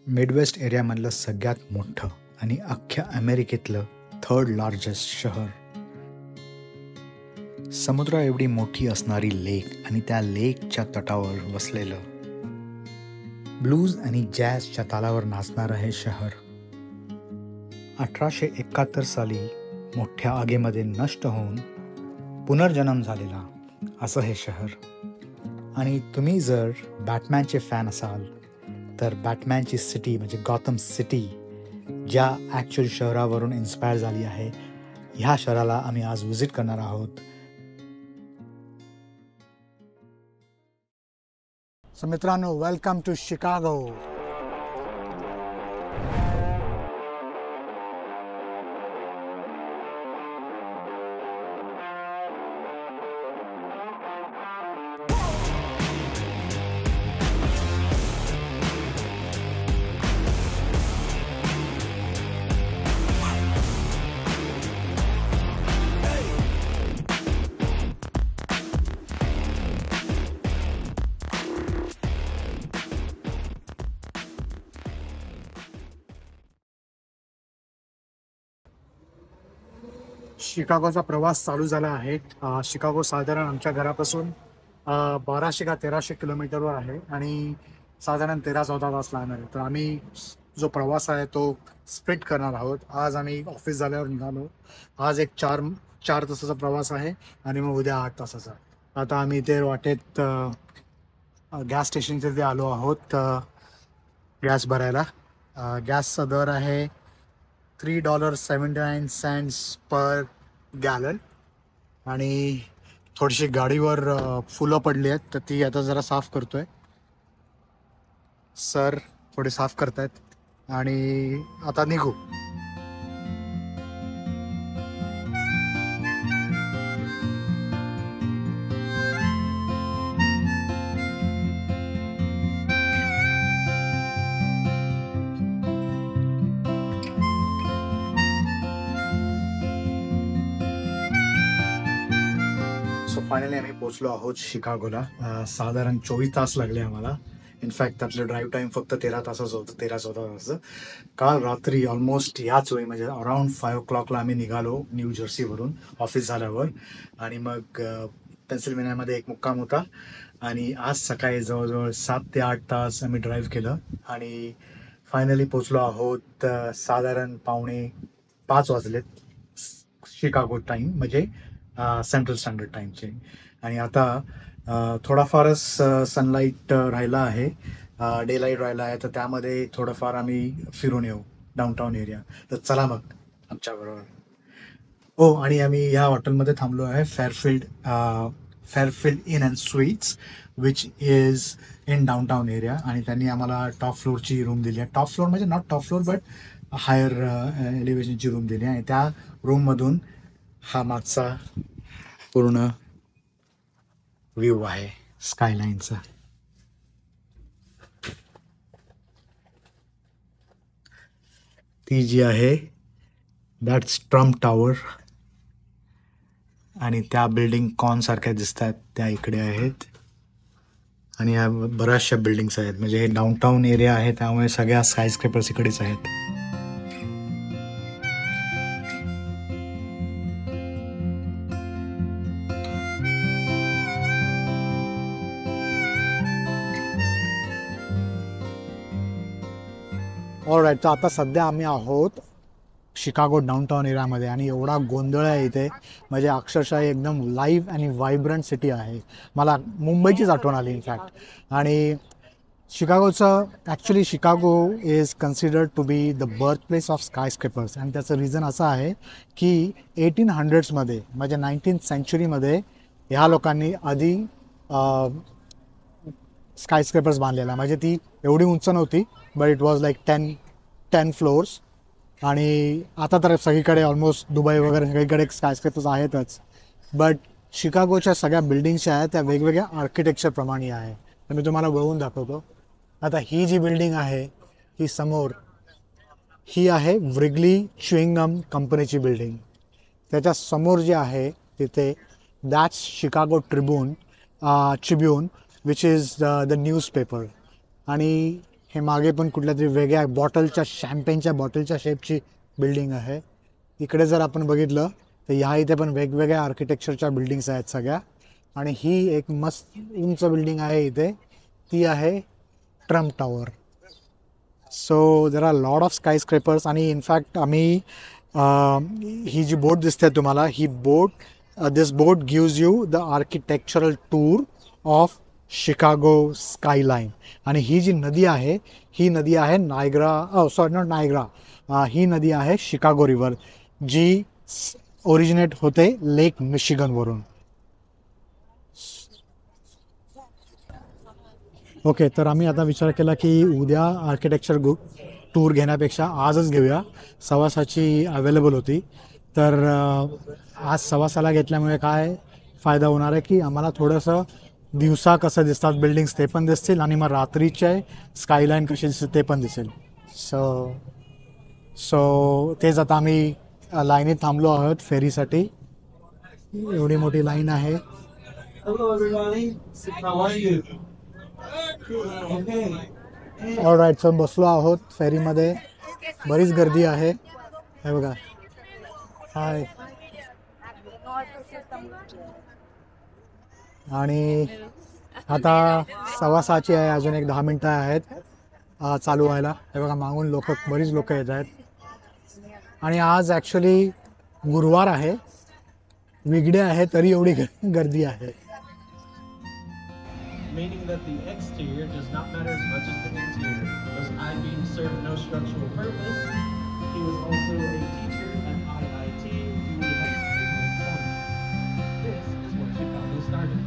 Midwest एरियामधलं सगळ्यात मोठं आणि अख्ख्या अमेरिकेतलं थर्ड लार्जेस्ट शहर. समुद्रा एवढी मोठी असणारी लेक आणि त्या लेकच्या तटावर वसलेलं, ब्लूज आणि जॅझच्या तालावर नाचणारं हे शहर. 1871 साली मोठ्या आगीमध्ये नष्ट होऊन पुनर्जन्म झालेला असं हे शहर. आणि तुम्ही जर बॅटमॅनचे फॅन असाल तर बॅटमॅनची सिटी म्हणजे गॉथम सिटी, ज्या ॲक्च्युअल शहरावरून इन्स्पायर झाली आहे, ह्या शहराला आम्ही आज व्हिजिट करणार आहोत. सो मित्रांनो, वेलकम टू शिकागो. शिकागोचा प्रवास चालू झाला आहे. शिकागो साधारण आमच्या घरापासून 1200 का 1300 किलोमीटरवर आहे आणि साधारण 13-14 तास लागणार आहे. तर आम्ही जो प्रवास आहे तो स्प्लिट करणार आहोत. आज आम्ही ऑफिस झाल्यावर निघालो. आज एक चार तासाचा प्रवास आहे आणि मग उद्या 8 तासाचा. आता आम्ही इथे वाटेत गॅस स्टेशनच्या इथे आलो आहोत गॅस भरायला. गॅसचा दर आहे $3.79 पर गॅलन. आणि थोडीशी गाडीवर फुलं पडली आहेत, तर ती आता जरा साफ करतोय. सर थोडे साफ करतायत आणि आता निघू. सो फायनली आम्ही पोचलो आहोत शिकागोला. साधारण 24 तास लागले आम्हाला. इनफॅक्ट त्यातलं ड्राईव्ह टाईम फक्त 13 तासाचं होतं, 13-14 तासाचं. काल रात्री ऑलमोस्ट याच वेळी म्हणजे अराउंड 5 o'clockला आम्ही निघालो न्यू जर्सीवरून ऑफिस झाल्यावर. आणि मग पेन्सिल्व्हेनियामध्ये एक मुक्काम होता आणि आज सकाळी जवळजवळ 7 ते 8 तास आम्ही ड्राईव्ह केलं आणि फायनली पोचलो आहोत. साधारण 4:45 वाजलेत शिकागो टाईम, म्हणजे सेंट्रल स्टँडर्ड टाईमचे. आणि आता थोडाफारच सनलाईट राहिला आहे, डे लाईट राहिला आहे, तर त्यामध्ये थोडंफार आम्ही फिरून येऊ डाऊनटाऊन एरिया. तर चला मग आमच्याबरोबर. हो, आणि आम्ही ह्या हॉटेलमध्ये थांबलो आहे, Fairfield Inn and Suites, which is in downtown area. आणि त्यांनी आम्हाला टॉप फ्लोअरची रूम दिली आहे. टॉप फ्लोअर म्हणजे not top floor but higher एलिव्हेशनची रूम दिली आहे. आणि त्या रूममधून हा मागचा पूर्ण व्ह्यू आहे स्कायलाईनचा. ती जी आहे दॅट्स ट्रम्प टॉवर. आणि त्या बिल्डिंग कॉनसारख्या दिसत आहेत त्या इकडे आहेत. आणि ह्या बऱ्याचशा बिल्डिंग्स आहेत, म्हणजे हे डाऊनटाऊन एरिया आहे, त्यामुळे सगळ्या स्कायस्क्रेपर्स इकडेच आहेत. ऑलराईट, तर आता सध्या आम्ही आहोत शिकागो डाऊनटाऊन एरियामध्ये आणि एवढा गोंधळ आहे इथे, म्हणजे अक्षरशः एकदम लाईव्ह आणि व्हायब्रंट सिटी आहे. मला मुंबईचीच आठवण आली इनफॅक्ट. आणि शिकागोचं actually Chicago is considered to be the birth place of skyscrapers. आणि त्याचं रिझन असं आहे की 1800sमध्ये म्हणजे 19th centuryमध्ये ह्या लोकांनी आधी स्कायस्क्रेपर्स बांधलेला. म्हणजे ती एवढी उंच नव्हती, but it was like 10 floors. आणि आता तर सगळीकडे ऑलमोस्ट दुबई वगैरे सगळीकडे स्कायस्क्रेपर्स आहेतच, बट शिकागोच्या सगळ्या बिल्डिंग्स आहेत त्या वेगवेगळ्या आर्किटेक्चरप्रमाणे आहे. तर मी तुम्हाला वळवून दाखवतो. आता ही जी बिल्डिंग आहे ही समोर, ही आहे व्रिगली च्युइंगम कंपनीची बिल्डिंग. त्याच्या समोर जे आहे तिथे that's Chicago Tribune, which is the newspaper. आणि हे मागे पण कुठल्या तरी वेगळ्या बॉटलच्या शॅम्पेनच्या बॉटलच्या शेपची बिल्डिंग आहे. इकडे जर आपण बघितलं तर ह्या इथे पण वेगवेगळ्या आर्किटेक्चरच्या बिल्डिंग्स आहेत सगळ्या. आणि ही एक मस्त उंच बिल्डिंग आहे इथे, ती आहे Trump tower. So there are lot of skyscrapers. आणि इनफॅक्ट आम्ही ही जी बोट दिसते तुम्हाला, ही boat this boat gives you the architectural tour of Chicago skyline. आणि ही जी नदी आहे, ही नदी आहे नायग्रा, सॉरी नॉट नायग्रा, ही नदी आहे शिकागो रिव्हर, जी ओरिजिनेट होते लेक मिशिगनवरून. ओके, तर आम्ही आता विचार केला की उद्या आर्किटेक्चर टूर घेण्यापेक्षा आजच घेऊया. 6:15ची अवेलेबल होती, तर आज 6:15ला घेतल्यामुळे काय फायदा होणार आहे की आम्हाला थोडंसं दिवसा कसं दिसतात बिल्डिंग्स ते पण दिसतील, आणि मग रात्रीचे स्कायलाईन कशी दिसते ते पण दिसेल. सो तेच आता आम्ही लाईनीत थांबलो आहोत फेरीसाठी. एवढी मोठी लाईन आहे. ऑलराईट, सो बसलो आहोत फेरीमध्ये. बरीच गर्दी आहे, हे बघा. हाय. आणि आता 6:15ची आहे, अजून एक 10 मिनटं आहेत चालू व्हायला. हे बघा मागून बरीच लोक येत आहेत. आणि आज ॲक्च्युली गुरुवार आहे, विगडे आहे, तरी एवढी गर्दी आहे. Meaning that the exterior does not matter as much as the interior. Thus, I-beam served no structural purpose. He was also a teacher at IIT, duly high school in Florida. This is where Chicago started.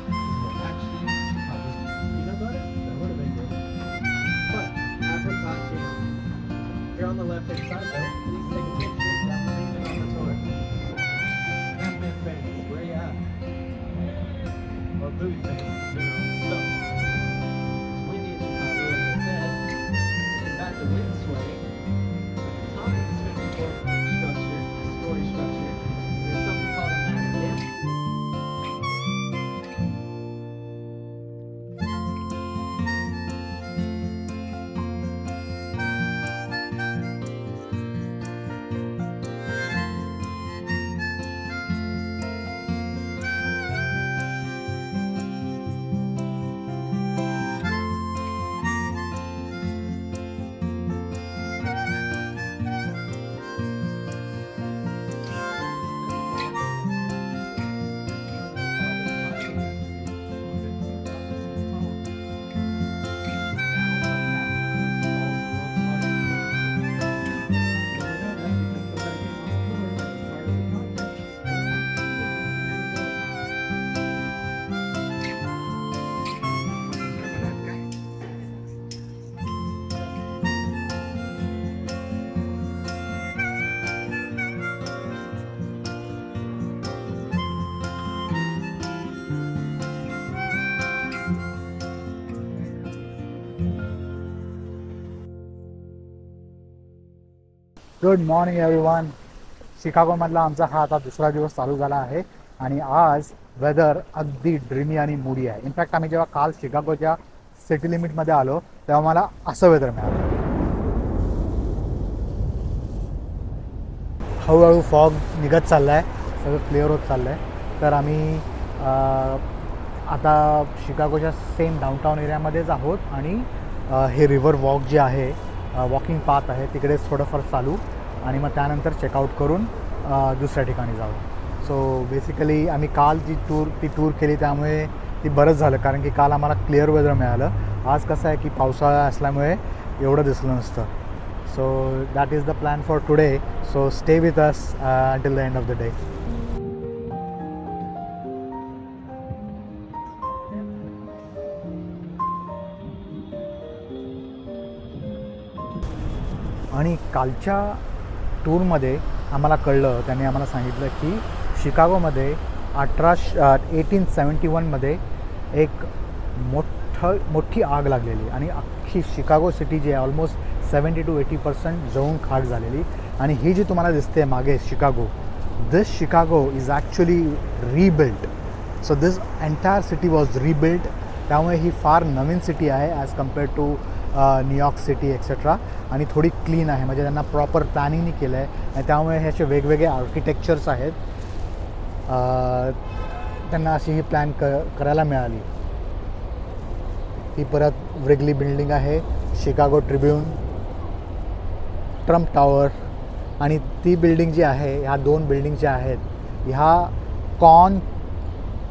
This was actually Chicago's peanut butter. That would have been good. But apricot jam. Here on the left-hand side, though, please take a picture of that painting on the tour. Batman fans, where you at? Or movie fans. Good morning everyone. शिकागोमधला आमचा हा आता दुसरा दिवस चालू झाला आहे, आणि आज वेदर अगदी ड्रीमी आणि मूडी आहे. इनफॅक्ट आम्ही जेव्हा काल शिकागोच्या सिटी लिमिटमध्ये आलो तेव्हा मला असं वेदर मिळालं. हळूहळू फॉग निघत चालला आहे, सगळं क्लिअर होत चाललं आहे. तर आम्ही आता शिकागोच्या सेम डाऊनटाऊन एरियामध्येच आहोत, आणि हे रिव्हर वॉक जे आहे, वॉकिंग पाथ आहे, तिकडेच थोडंफार चालू, आणि मग त्यानंतर चेकआउट करून दुसऱ्या ठिकाणी जाऊ. सो बेसिकली आम्ही काल ती टूर केली, त्यामुळे ती बरंच झालं, कारण की काल आम्हाला क्लिअर वेदर मिळालं. आज कसं आहे की पावसाळा असल्यामुळे एवढं दिसलं नसतं. So that is the plan for today. So stay with us until the end of the day. आणि कालच्या टूरमध्ये आम्हाला कळलं, त्यांनी आम्हाला सांगितलं की शिकागोमध्ये 1871मध्ये एक मोठी आग लागलेली, आणि अख्खी शिकागो सिटी जी आहे ऑलमोस्ट 70 to 80% जळून खाक झालेली. आणि ही जी तुम्हाला दिसते मागे Chicago, this Chicago is actually rebuilt. So this entire city was rebuilt. त्यामुळे ही फार नवीन सिटी आहे as compared to New York city etcetera, आणि थोडी क्लीन आहे, म्हणजे त्यांना प्रॉपर प्लॅनिंगनी केलं आहे आणि त्यामुळे हे असे वेगवेगळे आर्किटेक्चर्स आहेत. त्यांना अशी ही प्लॅन करायला मिळाली. ही परत व्रिगली बिल्डिंग आहे, शिकागो ट्रिब्यून, ट्रम्प टॉवर, आणि ती बिल्डिंग जी आहे, ह्या 2 बिल्डिंग ज्या आहेत ह्या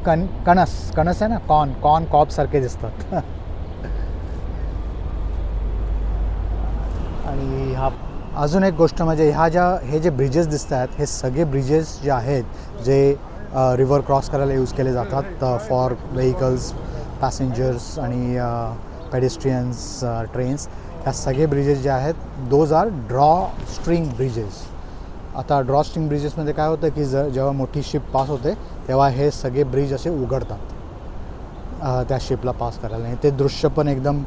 कणस आहे ना, कॉर्न कॉपसारखे दिसतात. आणि ह्या अजून एक गोष्ट म्हणजे हे जे ब्रिजेस दिसत आहेत, हे सगळे ब्रिजेस जे आहेत जे रिव्हर क्रॉस करायला यूज केले जातात फॉर व्हेकल्स, पॅसेंजर्स आणि पेडेस्ट्रियन्स, ट्रेन्स. ह्या सगळे ब्रिजेस जे आहेत those are draw string bridges. आता ड्रॉ स्ट्रिंग ब्रिजेसमध्ये काय होतं की जेव्हा मोठी शिप पास होते तेव्हा हे सगळे ब्रिज असे उघडतात त्या शिपला पास करायला. आणि ते दृश्य पण एकदम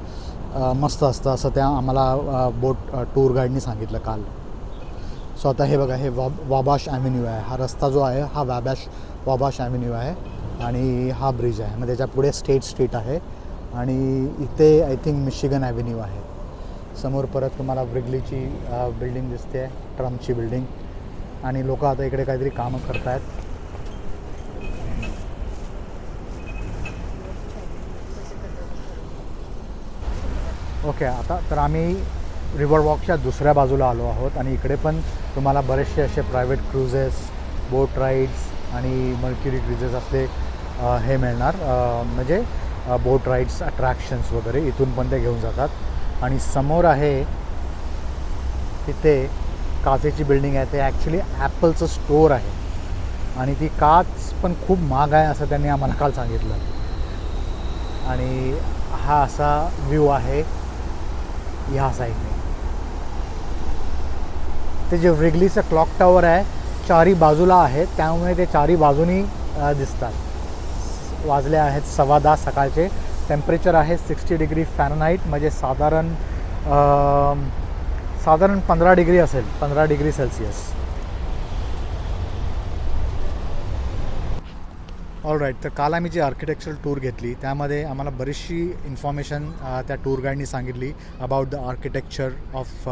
मस्त असतं असं त्या आम्हाला बोट टूर गाईडनी सांगितलं काल. सो आता हे बघा, हे वाबाश ॲव्हेन्यू आहे. हा रस्ता जो आहे हा वाबाश ॲव्हेन्यू आहे आणि हा ब्रिज आहे. मग त्याच्या पुढे स्ट्रीट आहे आणि इथे आय थिंक मिशिगन ॲव्हेन्यू आहे. समोर परत तुम्हाला व्रिगलीची बिल्डिंग दिसते आहे, ट्रम्पची बिल्डिंग, आणि लोक आता इकडे काहीतरी कामं करत आहेत. ओके, आता तर आम्ही रिव्हर वॉकच्या दुसऱ्या बाजूला आलो आहोत आणि इकडे पण तुम्हाला बरेचसे असे प्रायव्हेट क्रुझेस, बोट राईड्स आणि मर्क्युरी क्रुझेस असले हे मिळणार, म्हणजे बोट राईड्स, अट्रॅक्शन्स वगैरे इथून पण ते घेऊन जातात. आणि समोर आहे तिथे काचेची बिल्डिंग आहे, ते ॲक्च्युली ॲपलचं स्टोअर आहे आणि ती काच पण खूप महाग आहे असं त्यांनी आम्हाला काल सांगितलं. आणि हा असा व्ह्यू आहे ह्या साईडने. ते जे व्रिगलीचं क्लॉक टॉवर आहे चारी बाजूला आहे, त्यामुळे ते चारी बाजूनी दिसतात. वाजले आहेत 10:15 सकाळचे. टेम्परेचर आहे 60 डिग्री फॅरनहाईट, म्हणजे साधारण 15 डिग्री असेल, 15 डिग्री सेल्सिअस. ऑल राईट, तर काल आम्ही जी आर्किटेक्चरल टूर घेतली त्यामध्ये आम्हाला बरीचशी इन्फॉर्मेशन त्या टूर गाईडनी सांगितली about the architecture of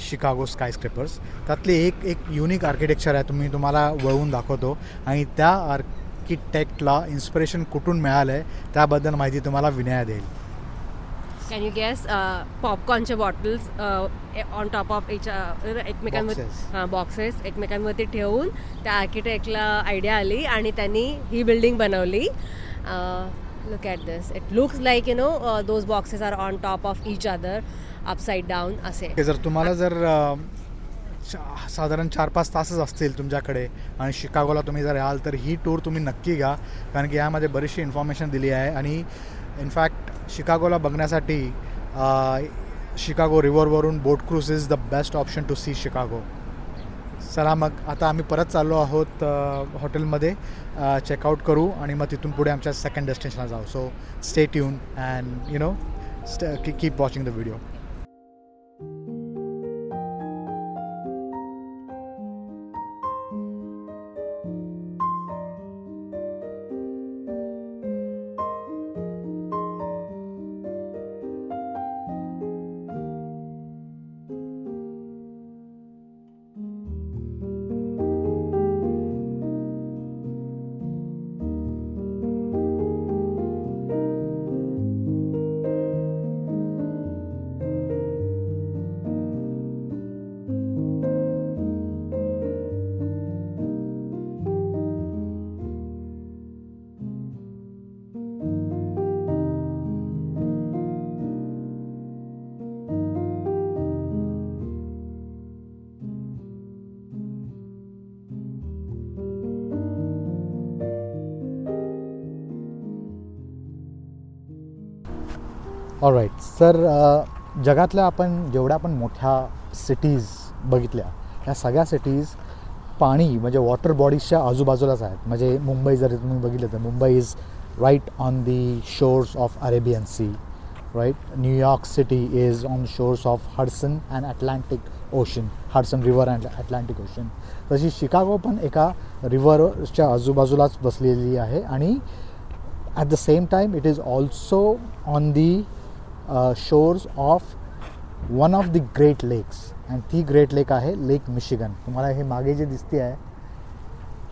Chicago skyscrapers. त्यातली एक युनिक आर्किटेक्चर आहे, तुम्हाला वळवून दाखवतो आणि त्या आर्किटेक्टला इन्स्पिरेशन कुठून मिळालं आहे त्याबद्दल माहिती तुम्हाला विनया देईल. Can you guess? पॉपकॉर्नच्या बॉटल्स ऑन टॉप ऑफ एकमेकांवर बॉक्सेस एकमेकांवरती ठेवून त्या आर्किटेक्टला आयडिया आली आणि त्यांनी ही बिल्डिंग बनवली. Look at this, it looks like you know those boxes are on top of each other, upside down असे. जर तुम्हाला साधारण 4-5 तासच असतील तुमच्याकडे आणि शिकागोला तुम्ही जर याल तर ही टूर तुम्ही नक्की घ्या, कारण की यामध्ये बरीचशी इन्फॉर्मेशन दिली आहे. आणि इनफॅक्ट शिकागोला बघण्यासाठी शिकागो रिव्हरवरून boat cruise is the best option to see Chicago. चला मग आता आम्ही परत चाललो आहोत हॉटेलमध्ये, चेकआउट करू आणि मग तिथून पुढे आमच्या सेकंड डेस्टिनेशनला जाऊ. So stay tune and you know keep watching the video. All right, सर जगातल्या जेवढ्या आपण मोठ्या सिटीज बघितल्या ह्या सगळ्या सिटीज पाणी म्हणजे वॉटर बॉडीजच्या आजूबाजूलाच आहेत. म्हणजे मुंबई जर तुम्ही बघितलं तर Mumbai is right on the shores of Arabian Sea, right. New York city is on shores of Hudson and Atlantic Ocean, Hudson River and Atlantic Ocean. तशी शिकागो पण एका रिव्हरच्या आजूबाजूलाच बसलेली आहे आणि at the same time it is also on the shores of one of the Great Lakes, आणि ती ग्रेट लेक आहे लेक मिशिगन. तुम्हाला हे मागे जे दिसते आहे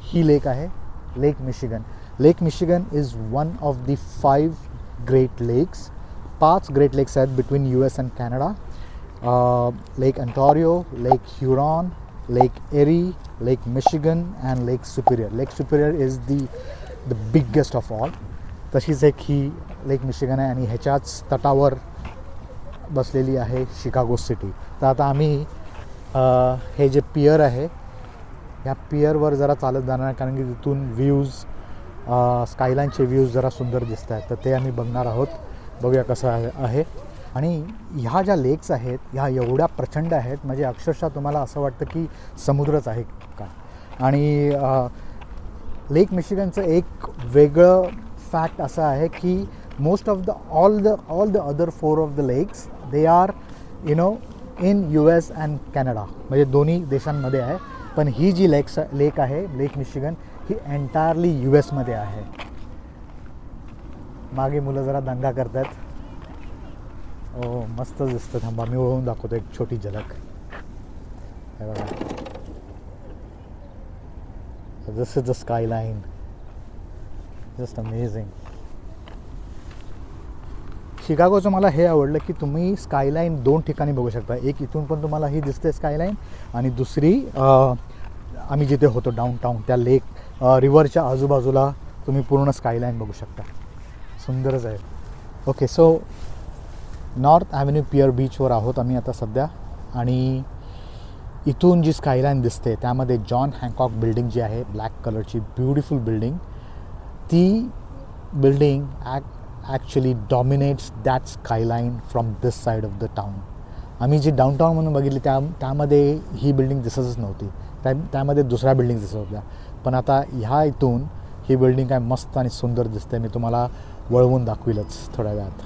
ही लेक आहे lake Michigan. Lake Michigan is one of the 5 great lakes. 5 great lakes आहेत between US and Canada. Lake Ontario, lake Huron, lake Erie, lake Michigan and lake Superior. Lake Superior is the biggest of all. तशीच एक ही लेक Michigan आहे आणि ह्याच्याच तटावर बसलेली आहे Chicago city. तर आता आम्ही हे जे पियर आहे ह्या पियरवर जरा चालत जाणार, कारण की तिथून व्ह्यूज, स्कायलाईनचे व्ह्यूज जरा सुंदर दिसत आहेत, तर ते आम्ही बघणार आहोत. बघूया कसं आहे. आणि ह्या ज्या लेक्स आहेत ह्या एवढ्या प्रचंड आहेत म्हणजे अक्षरशः तुम्हाला असं वाटतं की समुद्रच आहे का. आणि लेक मिशिगनचं एक वेगळं फॅक्ट असं आहे की most of all the other 4 of the lakes they are in US and Canada, म्हणजे दोन्ही देशांमध्ये आहे. पण ही जी लेक आहे लेक मिशिगन ही एंटायरली US मध्ये आहे. मागे मुलं जरा दंगा करतात. मस्त दिसतं. थांबा मी वळून दाखवतो एक छोटी झलक. हे बघा, this is the skyline, just amazing. शिकागोचं मला हे आवडलं की तुम्ही स्कायलाईन 2 ठिकाणी बघू शकता. एक इथून पण तुम्हाला ही दिसते स्कायलाईन, आणि दुसरी आम्ही जिथे होतो डाऊनटाऊन त्या लेक रिव्हरच्या आजूबाजूला तुम्ही पूर्ण स्कायलाईन बघू शकता. सुंदरच आहे. Okay, so North Avenue Pier बीचवर आहोत आम्ही आता सध्या. आणि इथून जी स्कायलाईन दिसते त्यामध्ये जॉन हँकॉक बिल्डिंग जी आहे ब्लॅक कलरची ब्युटिफुल बिल्डिंग, ती building actually dominates that skyline from this side of the town. आम्ही जी डाऊनटाऊन म्हणून बघितली त्यामध्ये ही बिल्डिंग दिसतच नव्हती. त्यामध्ये दुसऱ्या बिल्डिंग दिसत होत्या. पण आता ह्या इथून ही बिल्डिंग काय मस्त आणि सुंदर दिसते. मी तुम्हाला वळवून दाखवीलच थोड्या वेळात.